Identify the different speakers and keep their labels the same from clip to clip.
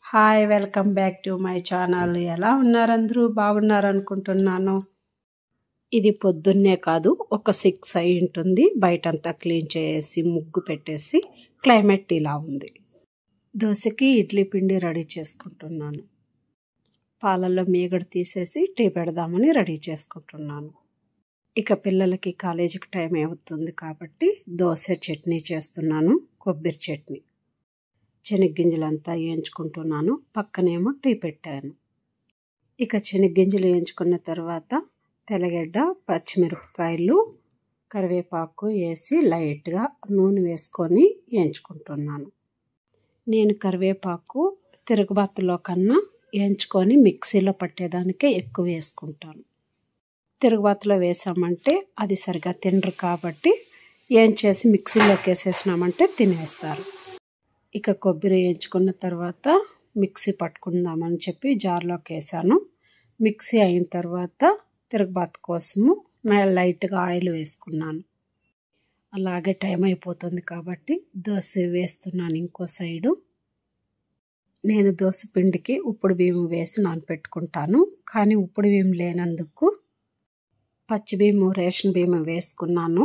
Speaker 1: Hi welcome back to my channel. ఎలా ఉన్నారు అందరూ? బాగున్నారు అనుకుంటున్నాను. ఇది పొద్దున్నే కాదు, ఒక 6 అయి ఉంటుంది. బయటంతా క్లీన్ చేసి ముగ్గు పెట్టేసి క్లైమేట్ ఇలా ఉంది. దోశకి ఇడ్లీ పిండి రెడీ చేసుకుంటున్నాను. పాలల్లో మీగడ తీసేసి టీ పెడదామని రెడీ చేసుకుంటున్నాను. ఇక పిల్లలకి కాలేజీకి టైం అవుతుంది కాబట్టి దోశ చట్నీ చేస్తున్నాను, కొబ్బరి చట్నీ. శనగ్గింజలంతా వేయించుకుంటున్నాను. పక్కనేమో టీ పెట్టాను. ఇక శనగ్గింజలు వేయించుకున్న తర్వాత తెల్లగడ్డ, పచ్చిమిరపకాయలు, కరివేపాకు వేసి లైట్గా నూనె వేసుకొని వేయించుకుంటున్నాను. నేను కరివేపాకు తిరగబాతులో కన్నా వేయించుకొని మిక్సీలో పట్టేదానికే ఎక్కువ వేసుకుంటాను. తిరగబాతులో వేసామంటే అది సరిగా తినరు కాబట్టి వేయించేసి మిక్సీలోకి వేసేసినామంటే తినేస్తారు. ఇక కొబ్బరి వేయించుకున్న తర్వాత మిక్సీ పట్టుకుందామని చెప్పి జార్లోకి వేసాను. మిక్సీ అయిన తర్వాత తిరగబాతు కోసము లైట్గా ఆయిల్ వేసుకున్నాను. అలాగే టైం అయిపోతుంది కాబట్టి దోశ వేస్తున్నాను ఇంకో సైడు. నేను దోశ పిండికి ఉప్పుడు బియ్యం వేసి నానపెట్టుకుంటాను. కానీ ఉప్పుడు బియ్యం లేనందుకు పచ్చి బియ్యం, రేషన్ బియ్యం వేసుకున్నాను.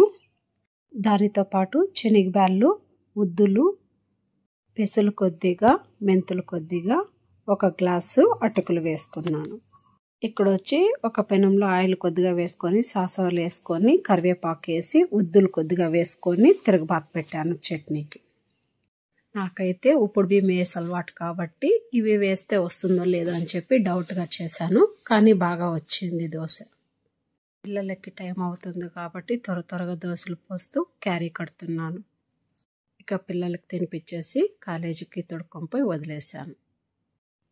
Speaker 1: దానితో పాటు శనగబ్యాళ్ళు, ఉద్దులు, పెసలు కొద్దిగా, మెంతులు కొద్దిగా, 1 గ్లాసు అటుకులు వేసుకున్నాను. ఇక్కడ వచ్చి ఒక పెనంలో ఆయిల్ కొద్దిగా వేసుకొని సాసోలు వేసుకొని కరివేపాకు వేసి ఉద్దులు కొద్దిగా వేసుకొని తిరగబాతు పెట్టాను చట్నీకి. నాకైతే ఉప్పుడు బియ్యం వేసి అలవాటు కాబట్టి ఇవి వేస్తే వస్తుందో లేదో అని చెప్పి డౌట్గా చేశాను. కానీ బాగా వచ్చింది దోశ. పిల్లలకి టైం అవుతుంది కాబట్టి త్వరగా దోశలు పోస్తూ క్యారీ కడుతున్నాను. ఇక పిల్లలకి తినిపించేసి కాలేజీకి తొడుక్కొని వదిలేశాను.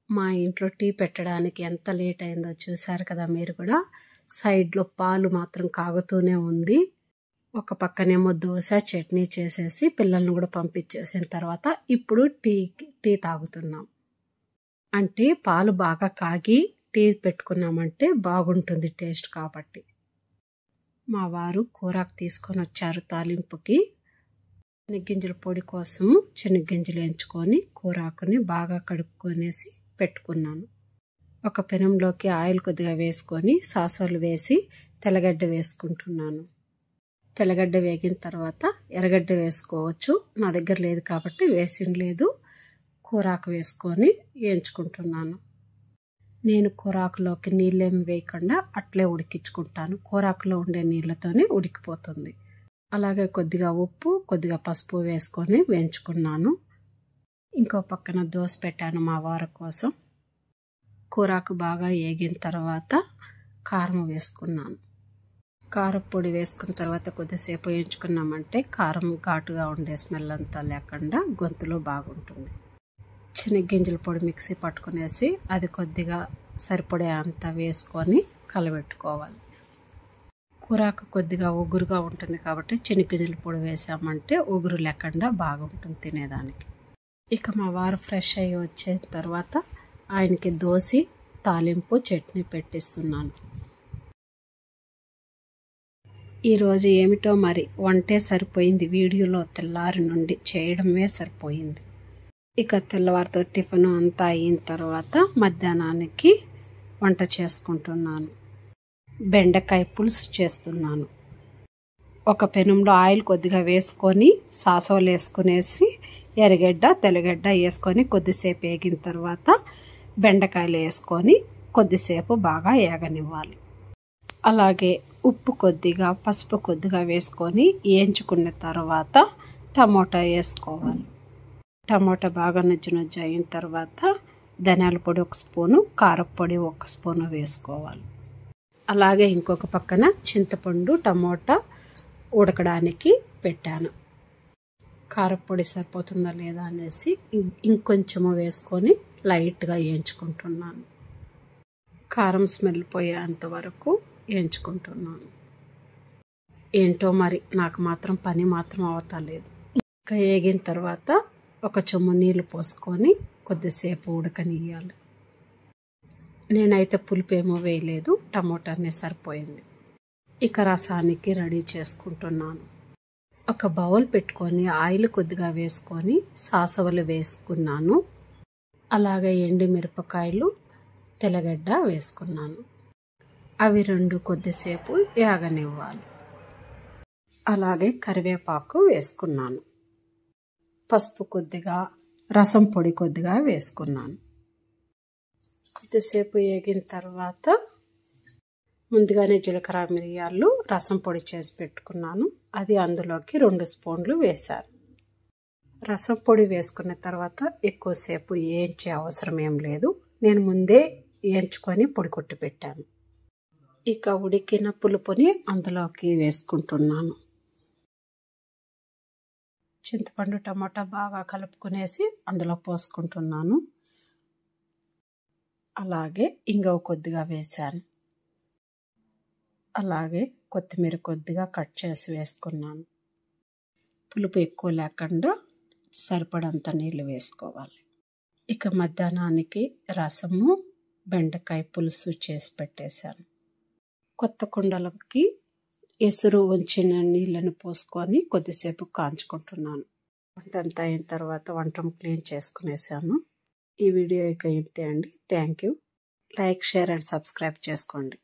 Speaker 1: మా ఇంట్లో టీ పెట్టడానికి ఎంత లేట్ అయిందో చూశారు కదా మీరు కూడా. సైడ్లో పాలు మాత్రం కాగుతూనే ఉంది. ఒక పక్కనేమో దోశ చట్నీ చేసేసి పిల్లల్ని కూడా పంపించేసిన తర్వాత ఇప్పుడు టీ తాగుతున్నాం. అంటే పాలు బాగా కాగి టీ పెట్టుకున్నామంటే బాగుంటుంది టేస్ట్ కాబట్టి. మా వారు కూరాకు తీసుకొని వచ్చారు తాలింపుకి. శనగ్గింజల పొడి కోసం శనగ్గింజలు వేయించుకొని కూరాకుని బాగా కడుక్కొనేసి పెట్టుకున్నాను. ఒక పెనంలోకి ఆయిల్ కొద్దిగా వేసుకొని సాసోలు వేసి తెల్లగడ్డ వేసుకుంటున్నాను. తెల్లగడ్డ వేగిన తర్వాత ఎర్రగడ్డ వేసుకోవచ్చు. నా దగ్గర లేదు కాబట్టి వేసిండలేదు. కూరాకు వేసుకొని వేయించుకుంటున్నాను. నేను కూరాకులోకి నీళ్ళేమి వేయకుండా అట్లే ఉడికించుకుంటాను. కూరాకులో ఉండే నీళ్ళతోనే ఉడికిపోతుంది. అలాగే కొద్దిగా ఉప్పు, కొద్దిగా పసుపు వేసుకొని వేయించుకున్నాను. ఇంకో పక్కన దోశ పెట్టాను మా వారి కోసం. కూరాకు బాగా వేగిన తర్వాత కారం వేసుకున్నాను. కారం పొడి వేసుకున్న తర్వాత కొద్దిసేపు వేయించుకున్నామంటే కారం ఘాటుగా ఉండే స్మెల్ అంతా లేకుండా గొంతులో బాగుంటుంది. శనగ్గింజల పొడి మిక్సీ పట్టుకునేసి అది కొద్దిగా సరిపడే అంతా వేసుకొని కలబెట్టుకోవాలి. కూరాకు కొద్దిగా ఒగురుగా ఉంటుంది కాబట్టి శనగ్గింజల పొడి వేసామంటే ఒగురు లేకుండా బాగుంటుంది తినేదానికి. ఇక మా వారు ఫ్రెష్ అయ్యి వచ్చిన తర్వాత ఆయనకి దోశ, తాలింపు, చట్నీ పెట్టిస్తున్నాను. ఈరోజు ఏమిటో మరి వంటే సరిపోయింది. వీడియోలో తెల్లారి నుండి చేయడమే సరిపోయింది. ఇక తెల్లవారితో టిఫిన్ అంతా అయిన తర్వాత మధ్యాహ్నానికి వంట చేసుకుంటున్నాను. బెండకాయ పులుసు చేస్తున్నాను. ఒక పెనంలో ఆయిల్ కొద్దిగా వేసుకొని సాసోలు వేసుకునేసి ఎర్రగడ్డ, తెల్లగడ్డ వేసుకొని కొద్దిసేపు వేగిన తర్వాత బెండకాయలు వేసుకొని కొద్దిసేపు బాగా వేగనివ్వాలి. అలాగే ఉప్పు కొద్దిగా, పసుపు కొద్దిగా వేసుకొని వేయించుకున్న తర్వాత టమోటా వేసుకోవాలి. టమోటా బాగా నుజ్జు అయిన తర్వాత ధనియాల పొడి 1 స్పూను, కారపొడి 1 స్పూను వేసుకోవాలి. అలాగే ఇంకొక పక్కన చింతపండు, టమోటా ఉడకడానికి పెట్టాను. కారపొడి సరిపోతుందా లేదా అనేసి ఇంకొంచెము వేసుకొని లైట్గా వేయించుకుంటున్నాను. కారం స్మెల్ పోయేంత వరకు వేయించుకుంటున్నాను. ఏంటో మరి నాకు మాత్రం పని మాత్రం అవతలేదు. ఇంకా వేగిన తర్వాత 1 చెంబు నీళ్ళు పోసుకొని కొద్దిసేపు ఉడకనియాలి. నేనైతే పులుపు ఏమో వేయలేదు, టమోటానే సరిపోయింది. ఇక రసానికి రెడీ చేసుకుంటున్నాను. ఒక బౌల్ పెట్టుకొని ఆయిల్ కొద్దిగా వేసుకొని సాసవలు వేసుకున్నాను. అలాగే ఎండుమిరపకాయలు, తెల్లగడ్డ వేసుకున్నాను. అవి 2 కొద్దిసేపు యాగనివ్వాలి. అలాగే కరివేపాకు వేసుకున్నాను. పసుపు కొద్దిగా, రసం పొడి కొద్దిగా వేసుకున్నాను. కొద్దిసేపు వేగిన తర్వాత ముందుగానే జీలకర్ర, మిరియాలు, రసం పొడి చేసి పెట్టుకున్నాను. అది అందులోకి 2 స్పూన్లు వేశాను. రసం పొడి వేసుకున్న తర్వాత ఎక్కువసేపు వేయించే అవసరం ఏం లేదు. నేను ముందే వేయించుకొని పొడి కొట్టి పెట్టాను. ఇక ఉడికిన పులుపుని అందులోకి వేసుకుంటున్నాను. చింతపండు, టమాటా బాగా కలుపుకునేసి అందులో పోసుకుంటున్నాను. అలాగే ఇంగువ కొద్దిగా వేశాను. అలాగే కొత్తిమీర కొద్దిగా కట్ చేసి వేసుకున్నాను. పులుపు ఎక్కువ లేకుండా సరిపడంత నీళ్ళు వేసుకోవాలి. ఇక మధ్యాహ్నానికి రసము, బెండకాయ పులుసు చేసి పెట్టేశాను. కొత్త కుండలకి ఎసురు ఉంచిన నీళ్ళను పోసుకొని కొద్దిసేపు కాంచుకుంటున్నాను. వంట అంతా అయిన తర్వాత వంటను క్లీన్ చేసుకునేసాను. ఈ వీడియో ఇక ఇంతే అండి. Thank you. Like, share and subscribe చేసుకోండి.